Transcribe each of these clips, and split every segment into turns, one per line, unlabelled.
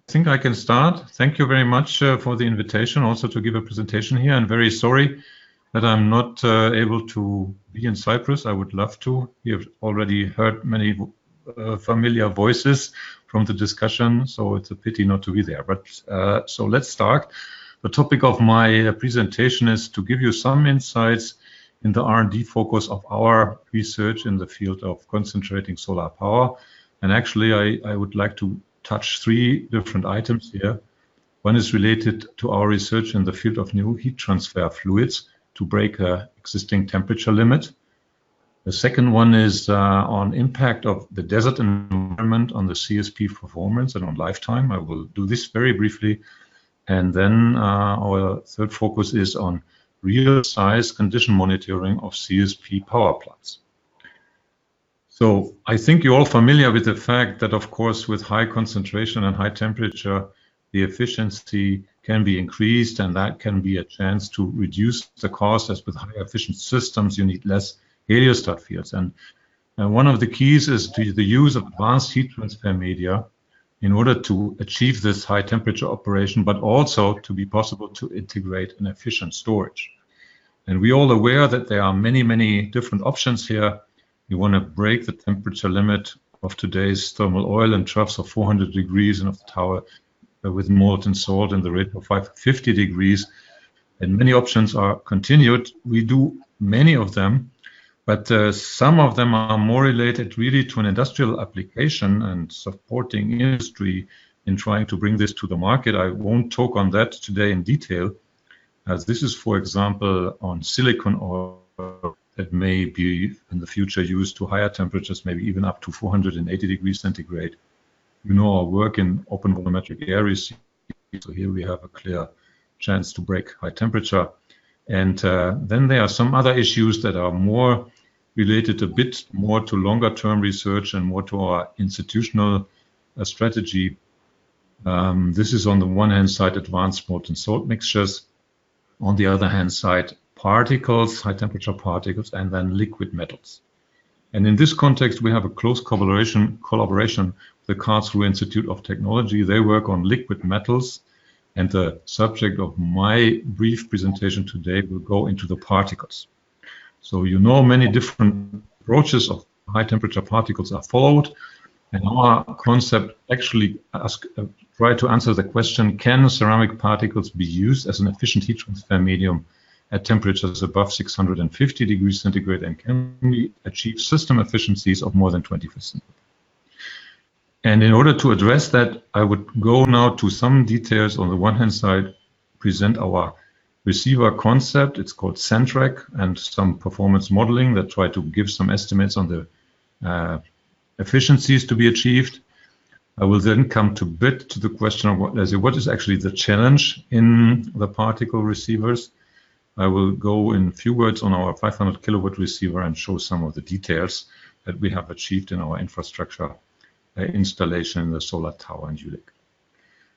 think I can start. Thank you very much for the invitation also to give a presentation here. I'm very sorry that I'm not able to be in Cyprus. I would love to. You've already heard many familiar voices from the discussion, so it's a pity not to be there. But so let's start. The topic of my presentation is to give you some insights in the R&D focus of our research in the field of concentrating solar power. And actually, I would like to touch three different items here. One is related to our research in the field of new heat transfer fluids to break an existing temperature limit. The second one is on impact of the desert environment on the CSP performance and on lifetime. I will do this very briefly. And then our third focus is on real-size condition monitoring of CSP power plants. So I think you're all familiar with the fact that, of course, with high concentration and high temperature, the efficiency can be increased, and that can be a chance to reduce the cost. As with high efficient systems, you need less heliostat fields. And one of the keys is the use of advanced heat transfer media in order to achieve this high temperature operation, but also to be possible to integrate an efficient storage. And we're all aware that there are many, many different options here. You want to break the temperature limit of today's thermal oil in troughs of 400 degrees and of the tower with molten salt in the rate of 550 degrees. And many options are continued. We do many of them, but some of them are more related really to an industrial application and supporting industry in trying to bring this to the market. I won't talk on that today in detail, as this is, for example, on silicon oil that may be in the future used to higher temperatures, maybe even up to 480 degrees centigrade. You know our work in open volumetric air receiver, so here we have a clear chance to break high temperature. And then there are some other issues that are more related a bit more to longer term research and more to our institutional strategy. This is on the one hand side advanced molten salt mixtures, on the other hand side particles, high temperature particles, and then liquid metals. And in this context, we have a close collaboration with the Karlsruhe Institute of Technology. They work on liquid metals, and the subject of my brief presentation today will go into the particles. So you know many different approaches of high temperature particles are followed, and our concept actually try to answer the question, can ceramic particles be used as an efficient heat transfer medium at temperatures above 650 degrees centigrade, and can we achieve system efficiencies of more than 20%? And in order to address that, I would go now to some details. On the one hand side, present our receiver concept. It's called Centrac, and some performance modeling that try to give some estimates on the efficiencies to be achieved. I will then come to the question of what is actually the challenge in the particle receivers. I will go in a few words on our 500 kilowatt receiver and show some of the details that we have achieved in our infrastructure installation in the solar tower in Jülich.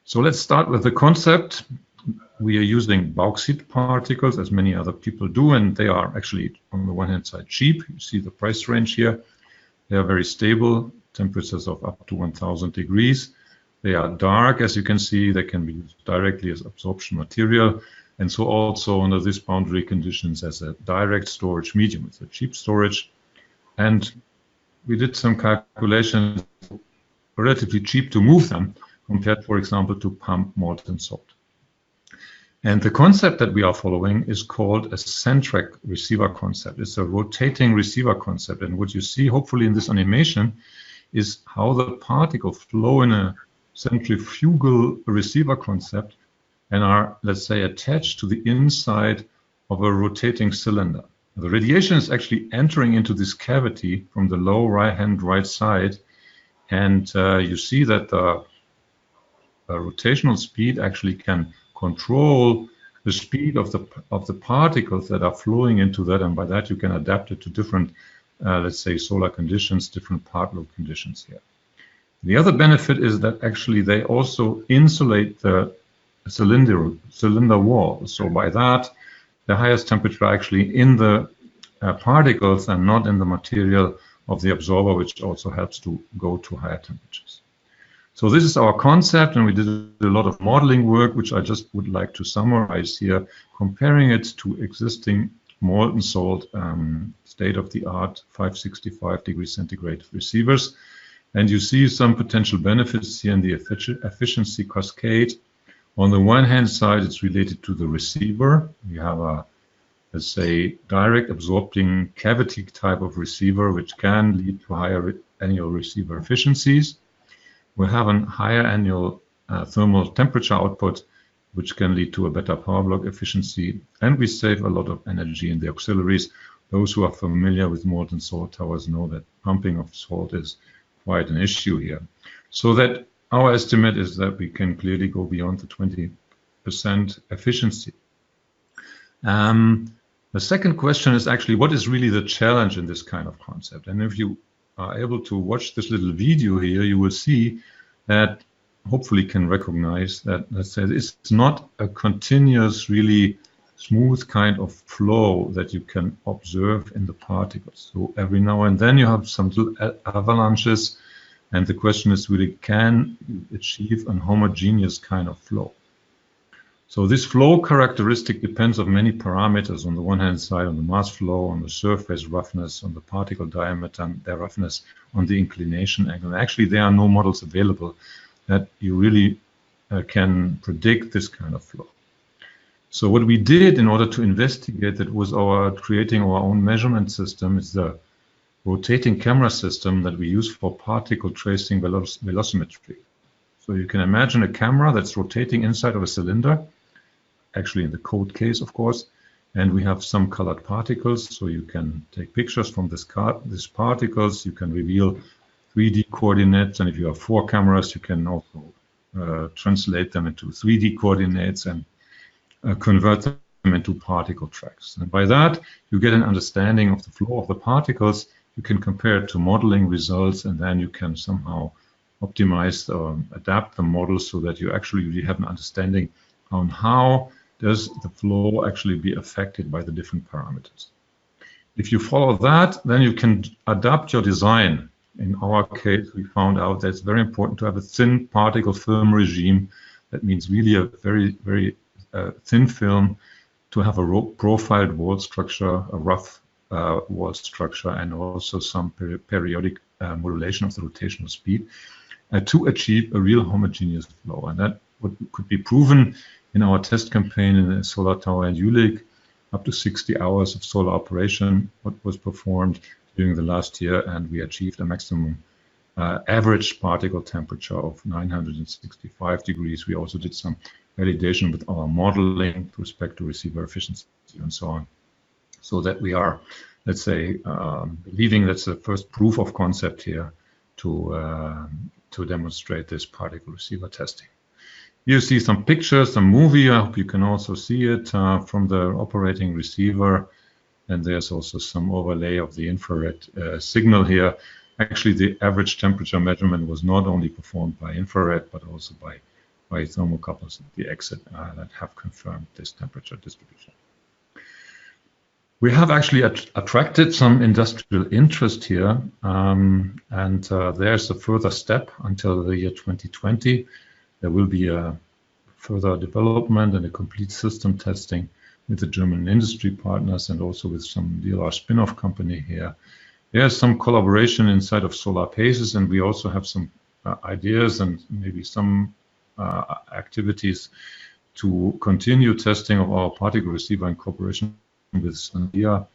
So let's start with the concept. We are using Boxit particles, as many other people do, and they are actually, on the one hand side, cheap. You see the price range here. They are very stable, temperatures of up to 1000 degrees. They are dark, as you can see. They can be used directly as absorption material, and so also under these boundary conditions as a direct storage medium. It's a cheap storage, and we did some calculations, relatively cheap to move them compared, for example, to pump molten salt. And the concept that we are following is called a Centrac receiver concept. It's a rotating receiver concept, and what you see hopefully in this animation is how the particles flow in a centrifugal receiver concept and are, let's say, attached to the inside of a rotating cylinder. The radiation is actually entering into this cavity from the low right side, and you see that the rotational speed actually can control the speed of the particles that are flowing into that, and by that you can adapt it to different, let's say, solar conditions, different part load conditions here. The other benefit is that actually they also insulate the cylinder wall. So by that, the highest temperature actually in the particles and not in the material of the absorber, which also helps to go to higher temperatures. So this is our concept, and we did a lot of modeling work, which I just would like to summarize here, comparing it to existing molten salt state-of-the-art 565 degrees centigrade receivers. And you see some potential benefits here in the efficiency cascade. On the one hand side, it's related to the receiver. We have a, let's say, direct absorbing cavity type of receiver, which can lead to higher annual receiver efficiencies. We have a higher annual thermal temperature output, which can lead to a better power block efficiency, and we save a lot of energy in the auxiliaries. Those who are familiar with molten salt towers know that pumping of salt is quite an issue here. So that our estimate is that we can clearly go beyond the 20% efficiency. The second question is actually, what is really the challenge in this kind of concept? And if you are able to watch this little video here, you will see that hopefully can recognize that, let's say, it's not a continuous, really smooth kind of flow that you can observe in the particles. So every now and then you have some little avalanches, and the question is really, can you achieve a homogeneous kind of flow? So this flow characteristic depends on many parameters. On the one hand side, on the mass flow, on the surface roughness, on the particle diameter, and their roughness, on the inclination angle. Actually, there are no models available that you really can predict this kind of flow. So what we did in order to investigate that was creating our own measurement system. Is the rotating camera system that we use for particle tracing velocimetry. So you can imagine a camera that's rotating inside of a cylinder, actually in the code case, of course, and we have some colored particles, so you can take pictures from these particles. You can reveal 3D coordinates, and if you have 4 cameras, you can also translate them into 3D coordinates and convert them into particle tracks. And by that, you get an understanding of the flow of the particles. You can compare it to modeling results, and then you can somehow optimize or adapt the model so that you actually really have an understanding on how does the flow actually be affected by the different parameters. If you follow that, then you can adapt your design. In our case, we found out that it's very important to have a thin particle film regime. That means really a very, very thin film, to have a profiled wall structure, a rough wall structure, and also some periodic modulation of the rotational speed to achieve a real homogeneous flow. And that could be proven in our test campaign in the solar tower in Jülich. Up to 60 hours of solar operation what was performed during the last year, and we achieved a maximum average particle temperature of 965 degrees. We also did some validation with our modeling with respect to receiver efficiency and so on, so that we are, let's say, believing that's the first proof of concept here to demonstrate this particle receiver testing. You see some pictures, some movie. I hope you can also see it from the operating receiver. And there's also some overlay of the infrared signal here. Actually, the average temperature measurement was not only performed by infrared, but also by thermocouples at the exit that have confirmed this temperature distribution. We have actually attracted some industrial interest here, and there's a further step until the year 2020. There will be a further development and a complete system testing with the German industry partners and also with some DLR spin-off company here. There's some collaboration inside of SolarPACES, and we also have some ideas and maybe some activities to continue testing of our particle receiver in cooperation with Sandia.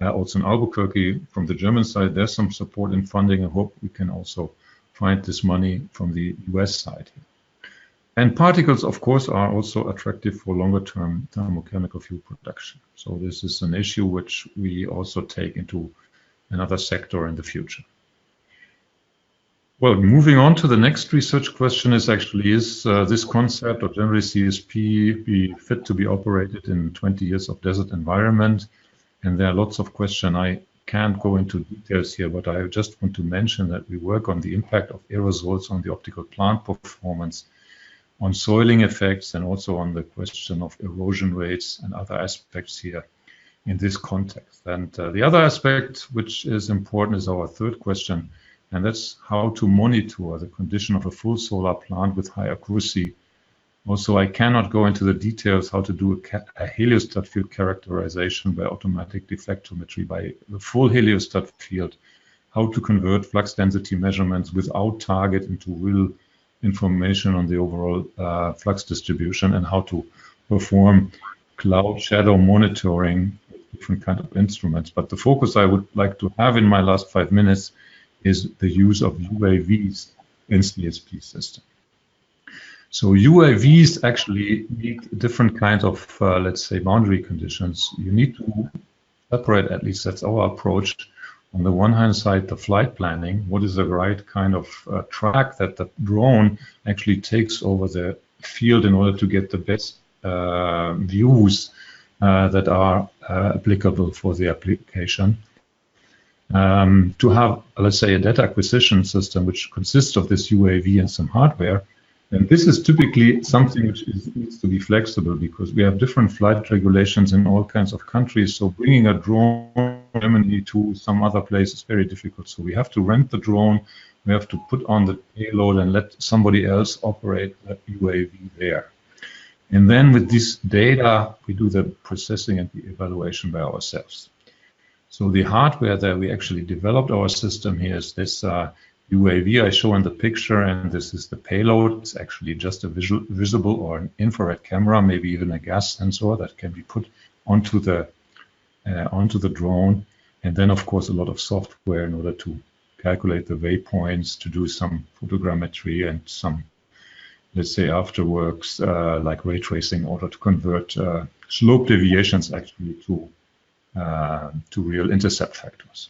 Also in Albuquerque from the German side, there's some support and funding. I hope we can also find this money from the US side here. And particles, of course, are also attractive for longer-term thermochemical fuel production. So this is an issue which we also take into another sector in the future. Well, moving on to the next research question is actually, is this concept of generally CSP be fit to be operated in 20 years of desert environment? And there are lots of questions. I can't go into details here, but I just want to mention that we work on the impact of aerosols on the optical plant performance, on soiling effects, and also on the question of erosion rates and other aspects here in this context. And the other aspect which is important is our third question, And that's how to monitor the condition of a full solar plant with high accuracy. Also, I cannot go into the details how to do a heliostat field characterization by automatic deflectometry, by the full heliostat field, how to convert flux density measurements without target into real information on the overall flux distribution, and how to perform cloud shadow monitoring with different kind of instruments. But the focus I would like to have in my last 5 minutes is the use of UAVs in CSP system. So UAVs actually need different kinds of, let's say, boundary conditions. You need to separate, at least that's our approach. On the one hand side, the flight planning, what is the right kind of track that the drone actually takes over the field in order to get the best views that are applicable for the application. To have, let's say, a data acquisition system which consists of this UAV and some hardware. And this is typically something which needs to be flexible, because we have different flight regulations in all kinds of countries. So bringing a drone from Germany to some other place is very difficult. So we have to rent the drone, we have to put on the payload and let somebody else operate the UAV there. And then with this data, we do the processing and the evaluation by ourselves. So the hardware that we actually developed our system here is this UAV I show in the picture, and this is the payload. It's actually just a visible or an infrared camera, maybe even a gas sensor that can be put onto the drone. And then, of course, a lot of software in order to calculate the waypoints, to do some photogrammetry and some, let's say, afterworks like ray tracing, in order to convert slope deviations actually to real intercept factors.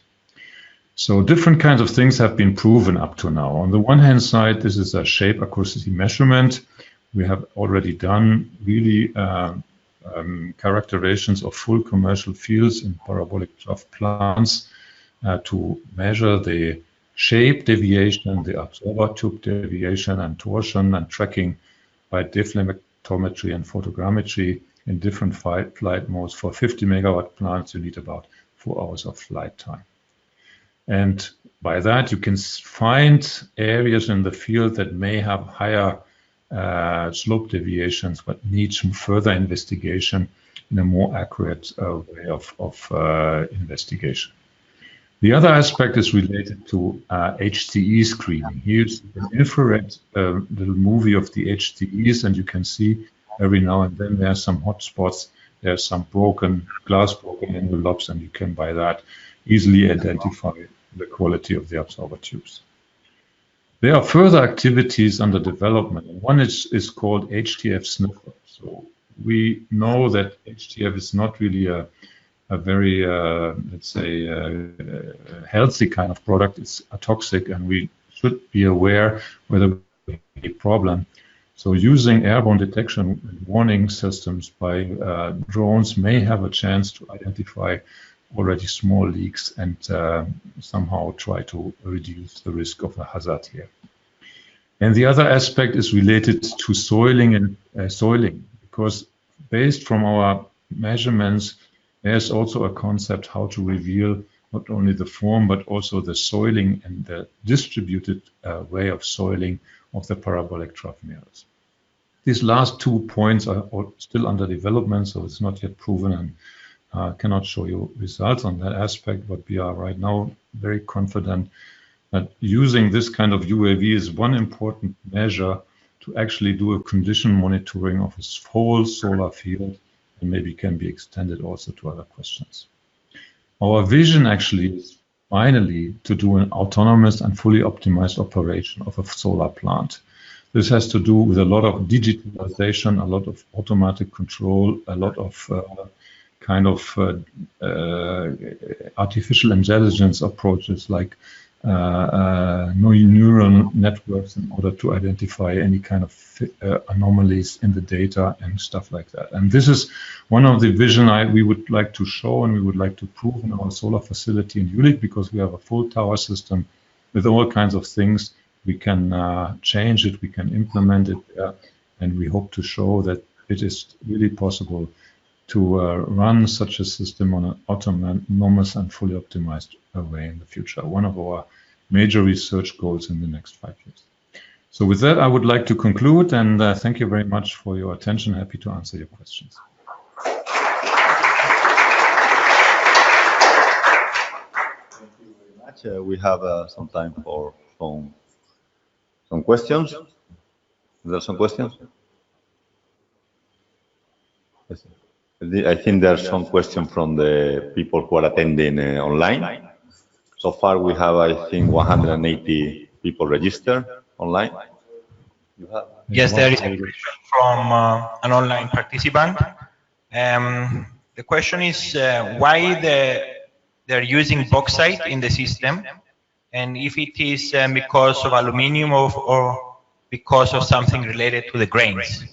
So different kinds of things have been proven up to now. On the one hand side, this is a shape accuracy measurement. We have already done really characterizations of full commercial fields in parabolic trough plants to measure the shape deviation, the absorber tube deviation and torsion, and tracking by deflectometry and photogrammetry in different flight modes. For 50 megawatt plants, you need about 4 hours of flight time. And by that, you can find areas in the field that may have higher slope deviations, but need some further investigation in a more accurate way of investigation. The other aspect is related to HTE screening. Here's an infrared little movie of the HTEs, and you can see every now and then there are some hot spots, there's some glass broken envelopes, and you can by that easily identify the quality of the absorber tubes. There are further activities under development. One is called HTF sniffer. So we know that HTF is not really a very, let's say, healthy kind of product. It's a toxic, and we should be aware whether we have a problem. So using airborne detection and warning systems by drones may have a chance to identify already small leaks and somehow try to reduce the risk of a hazard here. And the other aspect is related to soiling and soiling, because based from our measurements, there's also a concept how to reveal not only the form but also the soiling and the distributed way of soiling of the parabolic trough mirrors. These last 2 points are still under development, so it's not yet proven, and cannot show you results on that aspect, but we are right now very confident that using this kind of UAV is one important measure to actually do a condition monitoring of a whole solar field, and maybe can be extended also to other questions. Our vision actually is finally to do an autonomous and fully optimized operation of a solar plant. This has to do with a lot of digitalization, a lot of automatic control, a lot of kind of artificial intelligence approaches like neural networks in order to identify any kind of anomalies in the data and stuff like that. And this is one of the vision we would like to show and we would like to prove in our solar facility in Jülich, because we have a full tower system with all kinds of things. We can change it, we can implement it there, and we hope to show that it is really possible to run such a system on an autonomous and fully optimized way in the future. One of our major research goals in the next 5 years. So with that, I would like to conclude, and thank you very much for your attention. Happy to answer your questions.
Thank you very much. We have some time for some questions. Are there some questions? Yes. I think there's some questions from the people who are attending online. So far, we have, I think, 180 people registered online.
Yes, there is a question from an online participant. The question is why they're using Boxit in the system, and if it is because of aluminium or because of something related to the grains.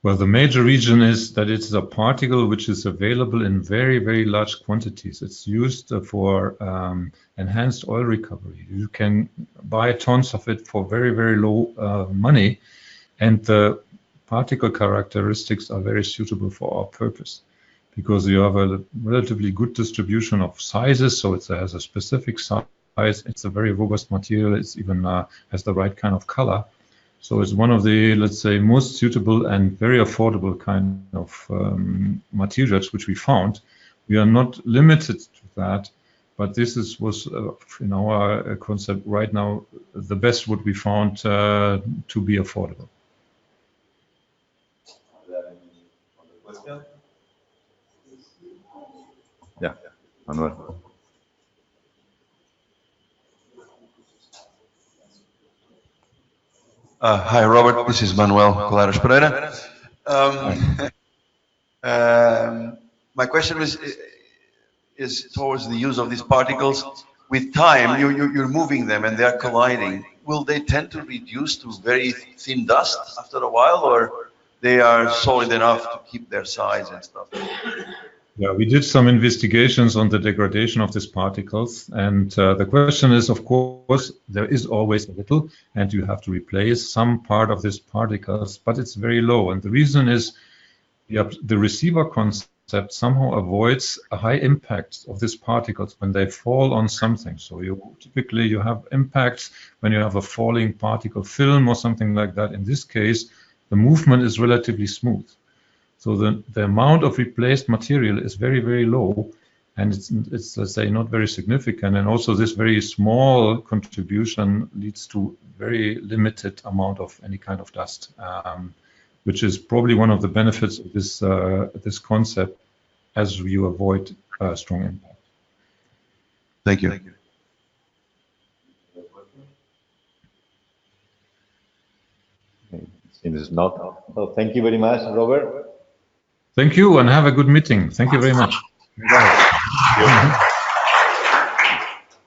Well, the major reason is that it's a particle which is available in very, very large quantities. It's used for enhanced oil recovery. You can buy tons of it for very, very low money, and the particle characteristics are very suitable for our purpose because you have a relatively good distribution of sizes, so it has a specific size. It's a very robust material. It's even has the right kind of color. So it's one of the, let's say, most suitable and very affordable kind of materials which we found. We are not limited to that, but this was in our concept right now the best what we found to be affordable.
Yeah, Manuel.
Hi, Robert. This is Manuel Colares Pereira. My question is towards the use of these particles. With time, you're moving them and they're colliding. Will they tend to reduce to very thin dust after a while, or they are solid enough to keep their size and stuff?
Yeah, we did some investigations on the degradation of these particles, and the question is, of course, there is always a little, and you have to replace some part of these particles, but it's very low. And the reason is, the receiver concept somehow avoids a high impact of these particles when they fall on something. So typically you have impacts when you have a falling particle film or something like that. In this case, the movement is relatively smooth. So the amount of replaced material is very, very low, and it's let's say not very significant. And also this very small contribution leads to very limited amount of any kind of dust, which is probably one of the benefits of this concept, as you avoid strong impact.
Thank you.
It is not. So thank you very much, Robert.
Thank you, and have a good meeting. Thank you very much.
Bye.